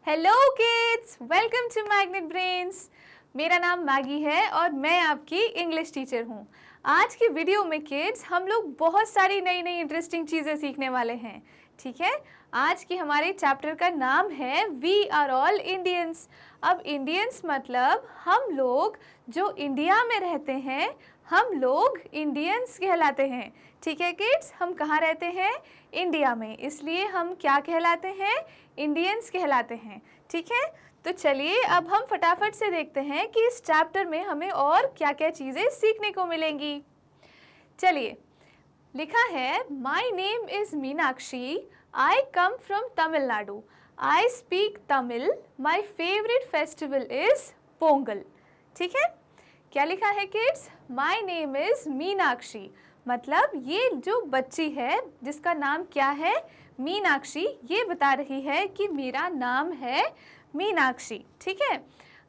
Hello kids, welcome to magnet brains. मेरा नाम Maggi है और मैं आपकी इंग्लिश टीचर हूँ। आज की वीडियो में किड्स हम लोग बहुत सारी नई नई इंटरेस्टिंग चीज़ें सीखने वाले हैं। ठीक है, आज की हमारे चैप्टर का नाम है वी आर ऑल इंडियंस। अब इंडियंस मतलब हम लोग जो इंडिया में रहते हैं, हम लोग इंडियंस कहलाते हैं। ठीक है किड्स, हम कहाँ रहते हैं? इंडिया में, इसलिए हम क्या कहलाते हैं? इंडियंस कहलाते हैं। ठीक है, तो चलिए अब हम फटाफट से देखते हैं कि इस चैप्टर में हमें और क्या क्या चीज़ें सीखने को मिलेंगी। चलिए, लिखा है my name is Meenakshi, I come from Tamil Nadu, I speak Tamil, my favourite festival is Pongal. ठीक है, क्या लिखा है kids? My name is Meenakshi, मतलब ये जो बच्ची है जिसका नाम क्या है? मीनाक्षी, ये बता रही है कि मेरा नाम है मीनाक्षी। ठीक है,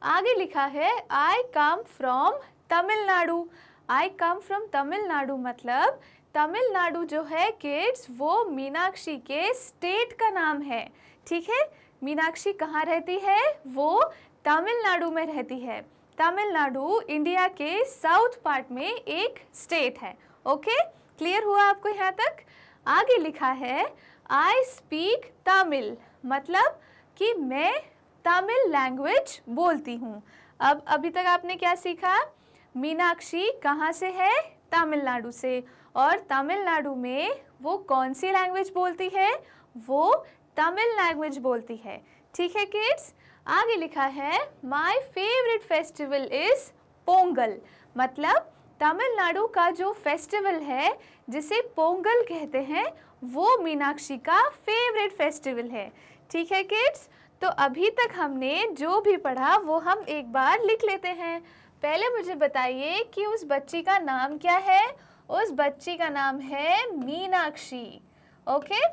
आगे लिखा है I come from Tamil Nadu. I come from Tamil Nadu मतलब तमिलनाडु जो है किड्स वो मीनाक्षी के स्टेट का नाम है। ठीक है, मीनाक्षी कहाँ रहती है? वो तमिलनाडु में रहती है। तमिलनाडु इंडिया के साउथ पार्ट में एक स्टेट है। ओके, क्लियर हुआ आपको यहाँ तक? आगे लिखा है आई स्पीक तमिल, मतलब कि मैं तमिल लैंग्वेज बोलती हूँ। अब अभी तक आपने क्या सीखा? मीनाक्षी कहाँ से है? तमिलनाडु से। और तमिलनाडु में वो कौन सी लैंग्वेज बोलती है? वो तमिल लैंग्वेज बोलती है। ठीक है किड्स, आगे लिखा है my favourite festival is Pongal, मतलब तमिलनाडु का जो फेस्टिवल है जिसे पोंगल कहते हैं वो मीनाक्षी का फेवरेट फेस्टिवल है। ठीक है किड्स, तो अभी तक हमने जो भी पढ़ा वो हम एक बार लिख लेते हैं। पहले मुझे बताइए कि उस बच्ची का नाम क्या है? उस बच्ची का नाम है मीनाक्षी। ओके,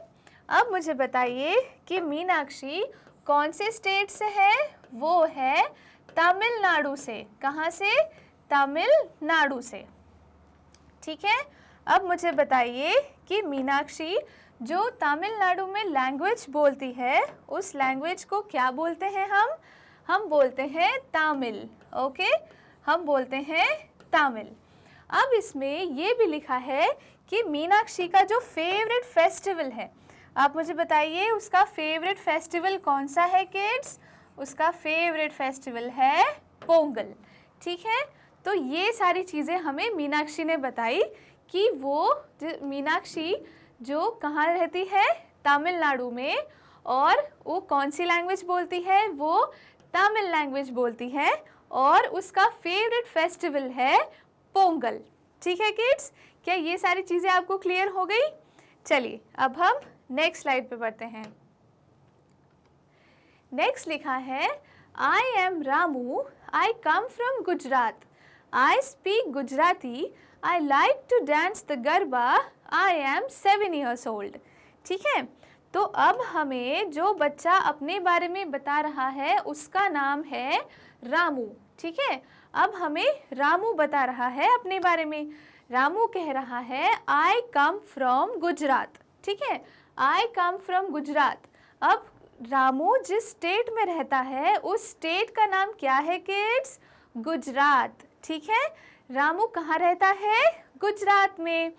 अब मुझे बताइए कि मीनाक्षी कौन से स्टेट से है? वो है तमिलनाडु से। कहाँ से? तमिलनाडु से। ठीक है, अब मुझे बताइए कि मीनाक्षी जो तमिलनाडु में लैंग्वेज बोलती है उस लैंग्वेज को क्या बोलते हैं? हम बोलते हैं तमिल। ओके, हम बोलते हैं तमिल। अब इसमें ये भी लिखा है कि मीनाक्षी का जो फेवरेट फेस्टिवल है, आप मुझे बताइए उसका फेवरेट फेस्टिवल कौन सा है किड्स? उसका फेवरेट फेस्टिवल है पोंगल। ठीक है, तो ये सारी चीज़ें हमें मीनाक्षी ने बताई कि वो मीनाक्षी जो कहाँ रहती है? तमिलनाडु में, और वो कौन सी लैंग्वेज बोलती है? वो तमिल लैंग्वेज बोलती है, और उसका फेवरेट फेस्टिवल है पोंगल। ठीक है किड्स, क्या ये सारी चीज़ें आपको क्लियर हो गई? चलिए अब हम नेक्स्ट स्लाइड पे बढ़ते हैं। नेक्स्ट लिखा है I am Ramu, I come from Gujarat, I speak Gujarati, I like to dance the garba, I am 7 years old। ठीक है, तो अब हमें जो बच्चा अपने बारे में बता रहा है उसका नाम है रामू। ठीक है, अब हमें रामू बता रहा है अपने बारे में। रामू कह रहा है आई कम फ्रॉम गुजरात। ठीक है, आई कम फ्रॉम गुजरात। अब रामू जिस स्टेट में रहता है उस स्टेट का नाम क्या है किड्स? गुजरात। ठीक है, रामू कहाँ रहता है? गुजरात में।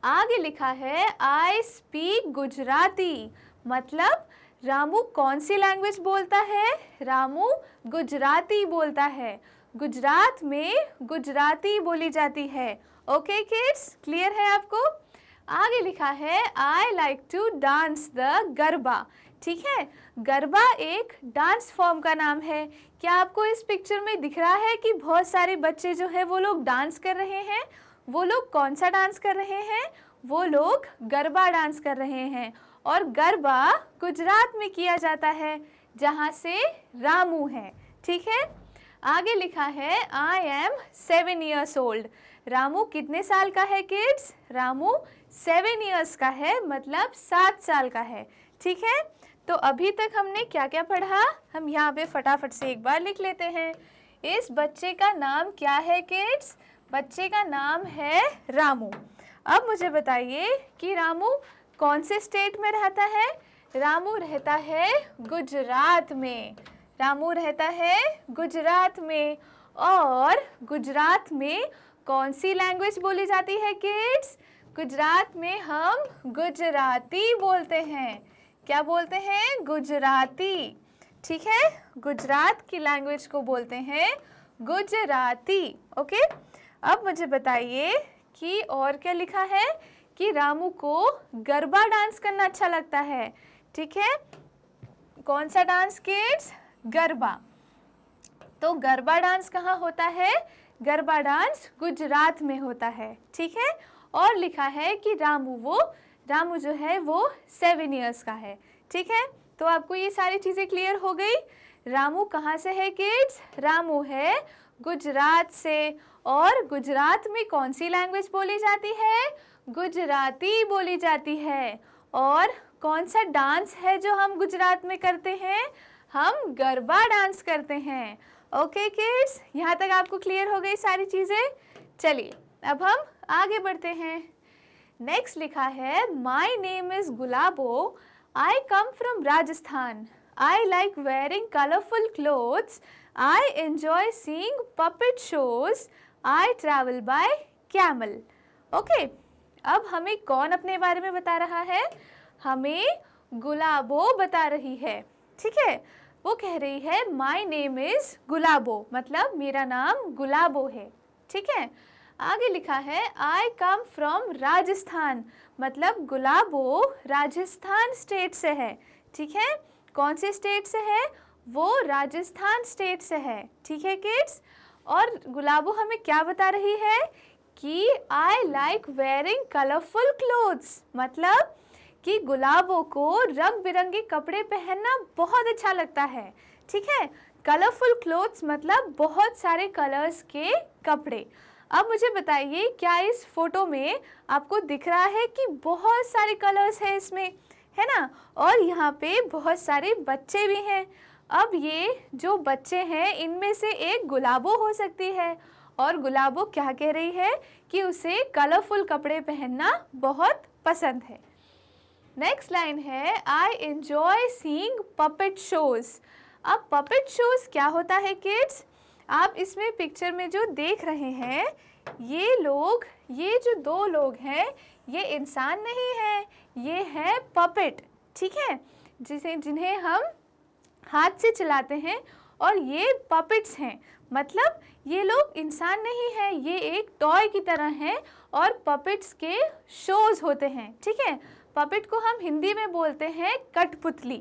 आगे लिखा है आई स्पीक गुजराती, मतलब रामू कौन सी लैंग्वेज बोलता है? रामू गुजराती बोलता है। गुजरात में गुजराती बोली जाती है। ओके किड्स, क्लियर है आपको? आगे लिखा है I like to dance the garba. ठीक है, गरबा एक डांस फॉर्म का नाम है। क्या आपको इस पिक्चर में दिख रहा है कि बहुत सारे बच्चे जो है वो लोग डांस कर रहे हैं? वो लोग कौन सा डांस कर रहे हैं? वो लोग गरबा डांस कर रहे हैं, और गरबा गुजरात में किया जाता है जहाँ से रामू है। ठीक है, आगे लिखा है I am 7 years old। Ramu कितने साल का है किड्स? रामू 7 years का है, मतलब 7 साल का है। ठीक है, तो अभी तक हमने क्या क्या पढ़ा? हम यहाँ पे फटाफट से एक बार लिख लेते हैं। इस बच्चे का नाम क्या है किड्स? बच्चे का नाम है रामू। अब मुझे बताइए कि रामू कौन से स्टेट में रहता है? रामू रहता है गुजरात में। रामू रहता है गुजरात में। और गुजरात में कौन सी लैंग्वेज बोली जाती है किड्स? गुजरात में हम गुजराती बोलते हैं। क्या बोलते हैं? गुजराती। ठीक है, गुजरात की लैंग्वेज को बोलते हैं गुजराती। ओके, अब मुझे बताइए कि और क्या लिखा है कि रामू को गरबा डांस करना अच्छा लगता है। ठीक है, कौन सा डांस किड्स? गरबा। तो गरबा डांस कहाँ होता है? गरबा डांस गुजरात में होता है। ठीक है, और लिखा है कि रामू जो है वो 7 इयर्स का है। ठीक है, तो आपको ये सारी चीज़ें क्लियर हो गई। रामू कहाँ से है किड्स? रामू है गुजरात से। और गुजरात में कौन सी लैंग्वेज बोली जाती है? गुजराती बोली जाती है। और कौन सा डांस है जो हम गुजरात में करते हैं? हम गरबा डांस करते हैं। ओके किड्स, यहाँ तक आपको क्लियर हो गई सारी चीज़ें। चलिए अब हम आगे बढ़ते हैं। नेक्स्ट लिखा है my name is Gulabo, I come from Rajasthan, I like wearing colourful clothes, I enjoy seeing puppet shows, I travel by camel. Okay, अब हमें कौन अपने बारे में बता रहा है? हमें गुलाबो बता रही है। ठीक है, वो कह रही है माई नेम इज़ गुलाबो, मतलब मेरा नाम गुलाबो है। ठीक है, आगे लिखा है आई कम फ्रॉम राजस्थान, मतलब गुलाबो राजस्थान स्टेट से है। ठीक है, कौन से स्टेट से है? वो राजस्थान स्टेट से है। ठीक है किड्स, और गुलाबो हमें क्या बता रही है कि I like wearing colourful clothes, मतलब कि गुलाबों को रंग बिरंगे कपड़े पहनना बहुत अच्छा लगता है। ठीक है, कलरफुल क्लोथ्स मतलब बहुत सारे कलर्स के कपड़े। अब मुझे बताइए क्या इस फोटो में आपको दिख रहा है कि बहुत सारे कलर्स हैं इसमें, है ना? और यहाँ पे बहुत सारे बच्चे भी हैं। अब ये जो बच्चे हैं इनमें से एक गुलाबो हो सकती है, और गुलाबो क्या कह रही है कि उसे कलरफुल कपड़े पहनना बहुत पसंद है। नेक्स्ट लाइन है I enjoy seeing puppet shows. अब पपेट शोज क्या होता है किड्स? आप इसमें पिक्चर में जो देख रहे हैं ये जो 2 लोग हैं ये इंसान नहीं है, ये है पपेट। ठीक है, जिन्हें हम हाथ से चलाते हैं, और ये पपेट्स हैं, मतलब ये लोग इंसान नहीं है, ये एक टॉय की तरह हैं और पपेट्स के शोज होते हैं। ठीक है, पपेट को हम हिंदी में बोलते हैं कठपुतली।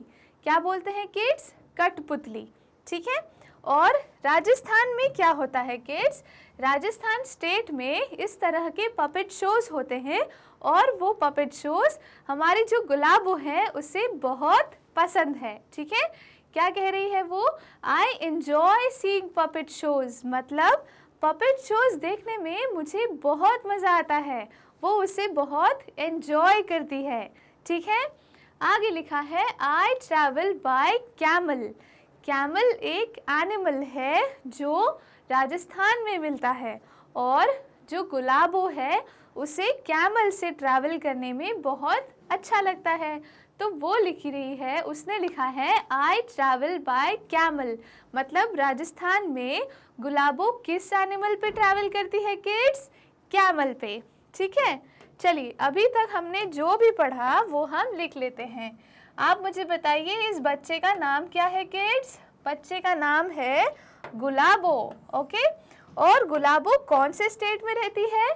क्या बोलते हैं किड्स? कठपुतली। ठीक है, और राजस्थान में क्या होता है किड्स? राजस्थान स्टेट में इस तरह के पपेट शोज होते हैं, और वो पपेट शोज हमारी जो गुलाबो है उसे बहुत पसंद है। ठीक है, क्या कह रही है वो? I enjoy seeing puppet shows, मतलब पपेट शोज देखने में मुझे बहुत मज़ा आता है, वो उसे बहुत एंजॉय करती है। ठीक है, आगे लिखा है I travel by camel. Camel एक एनिमल है जो राजस्थान में मिलता है, और जो गुलाबो है उसे कैमल से ट्रैवल करने में बहुत अच्छा लगता है, तो वो लिख रही है, उसने लिखा है आई ट्रैवल बाय कैमल, मतलब राजस्थान में गुलाबो किस एनिमल पे ट्रैवल करती है किड्स? कैमल पे। ठीक है, चलिए अभी तक हमने जो भी पढ़ा वो हम लिख लेते हैं। आप मुझे बताइए इस बच्चे का नाम क्या है किड्स? बच्चे का नाम है गुलाबो। ओके, और गुलाबो कौन से स्टेट में रहती है?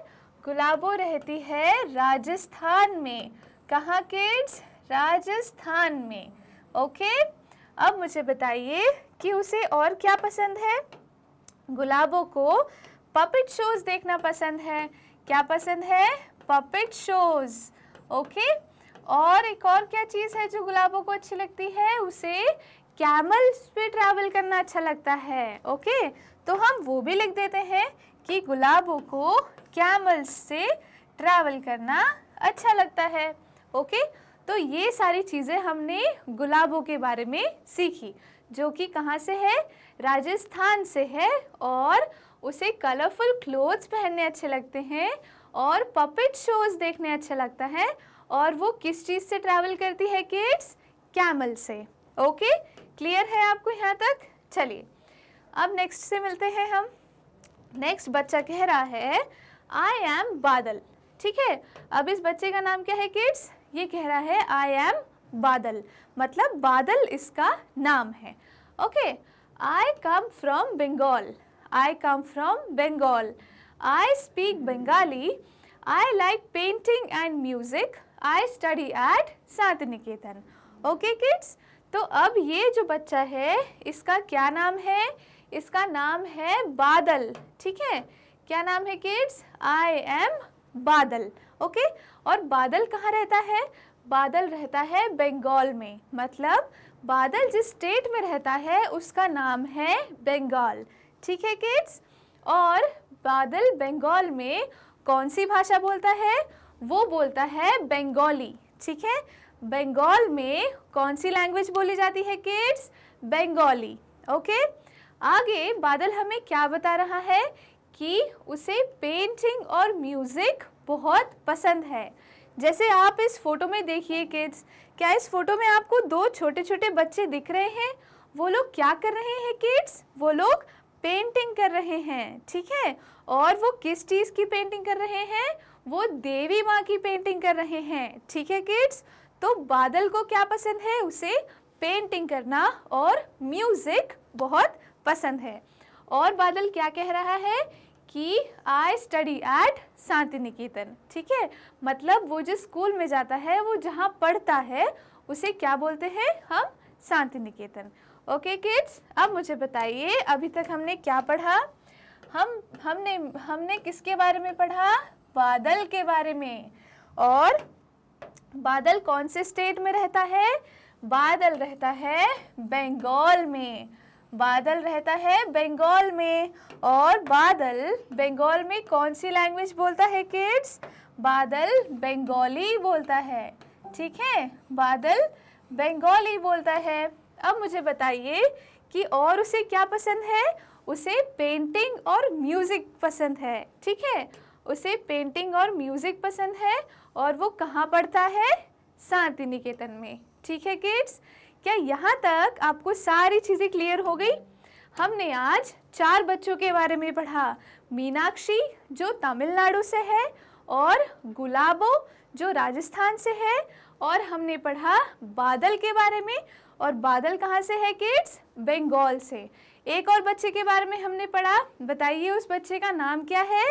गुलाबो रहती है राजस्थान में। कहाँ किड्स? राजस्थान में। ओके, अब मुझे बताइए कि उसे और क्या पसंद है? गुलाबो को पपेट शोज देखना पसंद है। क्या पसंद है? Puppet shows. ओके, और एक और क्या चीज़ है जो गुलाबो को अच्छी लगती है? उसे कैमल्स पे ट्रैवल करना अच्छा लगता है। ओके, तो हम वो भी लिख देते हैं कि गुलाबो को कैमल्स से ट्रैवल करना अच्छा लगता है। ओके, तो ये सारी चीज़ें हमने गुलाबो के बारे में सीखी, जो कि कहाँ से है? राजस्थान से है, और उसे कलरफुल क्लोथ्स पहनने अच्छे लगते हैं, और पपेट शोज देखने अच्छा लगता है, और वो किस चीज़ से ट्रैवल करती है किड्स? कैमल से। ओके, क्लियर है आपको यहाँ तक? चलिए अब नेक्स्ट से मिलते हैं हम। नेक्स्ट बच्चा कह रहा है आई एम बादल। ठीक है, अब इस बच्चे का नाम क्या है किड्स? ये कह रहा है आई एम बादल, मतलब बादल इसका नाम है। Okay, I come from Bengal. I come from Bengal. I speak Bengali. I like painting and music. I study at Shantiniketan. Okay kids, तो अब ये जो बच्चा है इसका क्या नाम है? इसका नाम है बादल। ठीक है, क्या नाम है किड्स? आई एम बादल। ओके, और बादल कहाँ रहता है? बादल रहता है बंगाल में, मतलब बादल जिस स्टेट में रहता है उसका नाम है बंगाल। ठीक है किड्स, और बादल बंगाल में कौन सी भाषा बोलता है? वो बोलता है बंगाली। ठीक है, बंगाल में कौन सी लैंग्वेज बोली जाती है किड्स? बंगाली। ओके, आगे बादल हमें क्या बता रहा है कि उसे पेंटिंग और म्यूजिक बहुत पसंद है। जैसे आप इस फोटो में देखिए किड्स, क्या इस फोटो में आपको दो छोटे छोटे बच्चे दिख रहे हैं? वो लोग क्या कर रहे हैं किड्स? वो लोग पेंटिंग कर रहे हैं। ठीक है, और वो किस चीज़ की पेंटिंग कर रहे हैं? वो देवी माँ की पेंटिंग कर रहे हैं। ठीक है किड्स, तो बादल को क्या पसंद है? उसे पेंटिंग करना और म्यूजिक बहुत पसंद है। और बादल क्या कह रहा है कि आई स्टडी एट शांतिनिकेतन। ठीक है, मतलब वो जिस स्कूल में जाता है, वो जहाँ पढ़ता है उसे क्या बोलते हैं हम? शांतिनिकेतन। ओके किड्स, अब मुझे बताइए अभी तक हमने क्या पढ़ा? हमने किसके बारे में पढ़ा? बादल के बारे में। और बादल कौन से स्टेट में रहता है? बादल रहता है बंगाल में। बादल रहता है बंगाल में, और बादल बंगाल में कौन सी लैंग्वेज बोलता है किड्स? बादल बंगाली बोलता है। ठीक है, बादल बंगाली बोलता है। अब मुझे बताइए कि और उसे क्या पसंद है? उसे पेंटिंग और म्यूज़िक पसंद है। ठीक है, उसे पेंटिंग और म्यूज़िक पसंद है, और वो कहाँ पढ़ता है? शांतिनिकेतन में। ठीक है किड्स, क्या यहाँ तक आपको सारी चीज़ें क्लियर हो गई? हमने आज 4 बच्चों के बारे में पढ़ा। मीनाक्षी जो तमिलनाडु से है, और गुलाबो जो राजस्थान से है, और हमने पढ़ा बादल के बारे में। और बादल कहाँ से है किड्स? बंगाल से। एक और बच्चे के बारे में हमने पढ़ा, बताइए उस बच्चे का नाम क्या है?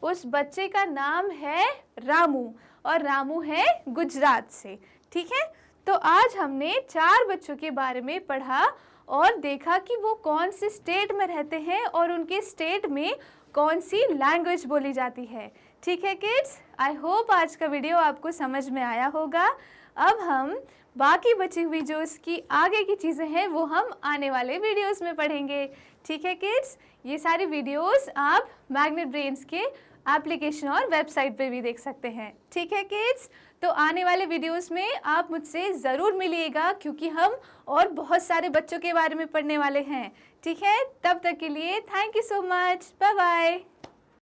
उस बच्चे का नाम है रामू, और रामू है गुजरात से। ठीक है, तो आज हमने 4 बच्चों के बारे में पढ़ा और देखा कि वो कौन से स्टेट में रहते हैं और उनके स्टेट में कौन सी लैंग्वेज बोली जाती है। ठीक है किड्स, आई होप आज का वीडियो आपको समझ में आया होगा। अब हम बाकी बची हुई जो इसकी आगे की चीज़ें हैं वो हम आने वाले वीडियोस में पढ़ेंगे। ठीक है किड्स, ये सारी वीडियोस आप मैग्नेट ब्रेन्स के एप्लीकेशन और वेबसाइट पे भी देख सकते हैं। ठीक है किड्स, तो आने वाले वीडियोस में आप मुझसे ज़रूर मिलिएगा, क्योंकि हम और बहुत सारे बच्चों के बारे में पढ़ने वाले हैं। ठीक है, तब तक के लिए thank you so much, bye bye.